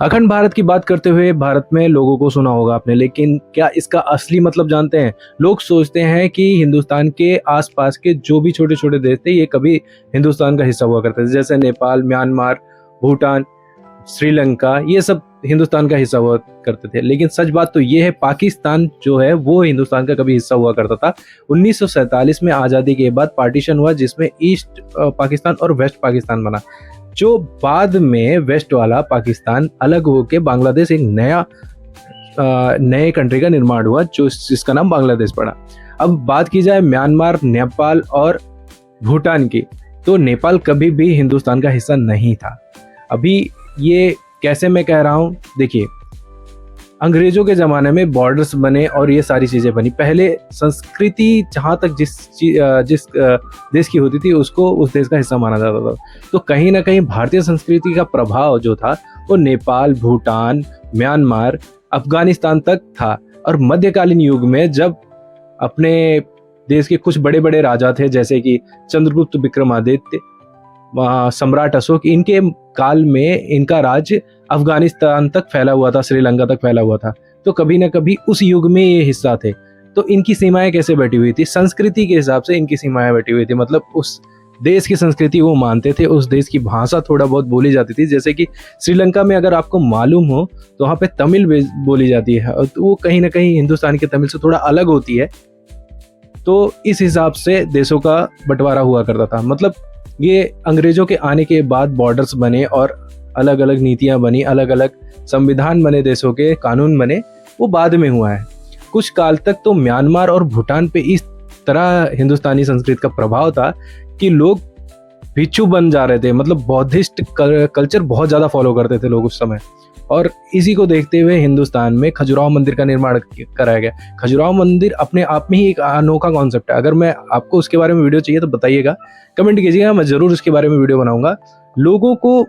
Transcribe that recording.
अखंड भारत की बात करते हुए भारत में लोगों को सुना होगा आपने, लेकिन क्या इसका असली मतलब जानते हैं? लोग सोचते हैं कि हिंदुस्तान के आसपास के जो भी छोटे छोटे देश थे ये कभी हिंदुस्तान का हिस्सा हुआ करते थे, जैसे नेपाल, म्यांमार, भूटान, श्रीलंका, ये सब हिंदुस्तान का हिस्सा हुआ करते थे। लेकिन सच बात तो ये है, पाकिस्तान जो है वो हिंदुस्तान का कभी हिस्सा हुआ करता था। 1947 में आज़ादी के बाद पार्टीशन हुआ, जिसमें ईस्ट पाकिस्तान और वेस्ट पाकिस्तान बना, जो बाद में वेस्ट वाला पाकिस्तान अलग होकर बांग्लादेश एक नए कंट्री का निर्माण हुआ, जो जिसका नाम बांग्लादेश पड़ा। अब बात की जाए म्यांमार, नेपाल और भूटान की, तो नेपाल कभी भी हिंदुस्तान का हिस्सा नहीं था। अभी ये कैसे मैं कह रहा हूँ, देखिए, अंग्रेजों के ज़माने में बॉर्डर्स बने और ये सारी चीज़ें बनी। पहले संस्कृति जहाँ तक जिस देश की होती थी उसको उस देश का हिस्सा माना जाता था। तो कहीं ना कहीं भारतीय संस्कृति का प्रभाव जो था वो नेपाल, भूटान, म्यांमार, अफगानिस्तान तक था। और मध्यकालीन युग में जब अपने देश के कुछ बड़े बड़े राजा थे, जैसे कि चंद्रगुप्त विक्रमादित्य, सम्राट अशोक, इनके काल में इनका राज्य अफगानिस्तान तक फैला हुआ था, श्रीलंका तक फैला हुआ था। तो कभी ना कभी उस युग में ये हिस्सा थे। तो इनकी सीमाएं कैसे बैठी हुई थी? संस्कृति के हिसाब से इनकी सीमाएं बैठी हुई थी। मतलब उस देश की संस्कृति वो मानते थे, उस देश की भाषा थोड़ा बहुत बोली जाती थी। जैसे कि श्रीलंका में अगर आपको मालूम हो तो वहाँ पे तमिल बोली जाती है, और वो कहीं ना कहीं हिंदुस्तान के तमिल से थोड़ा अलग होती है। तो इस हिसाब से देशों का बंटवारा हुआ करता था। मतलब ये अंग्रेजों के आने के बाद बॉर्डर्स बने और अलग अलग नीतियां बनी, अलग अलग संविधान बने, देशों के कानून बने, वो बाद में हुआ है। कुछ काल तक तो म्यांमार और भूटान पे इस तरह हिंदुस्तानी संस्कृति का प्रभाव था कि लोग भिक्षु बन जा रहे थे। मतलब बौद्धिस्ट कल्चर बहुत ज़्यादा फॉलो करते थे लोग उस समय। और इसी को देखते हुए हिंदुस्तान में खजुराहो मंदिर का निर्माण कराया गया। खजुराहो मंदिर अपने आप में ही एक अनोखा कॉन्सेप्ट है। अगर मैं आपको उसके बारे में वीडियो चाहिए तो बताइएगा, कमेंट कीजिएगा, मैं ज़रूर उसके बारे में वीडियो बनाऊंगा। लोगों को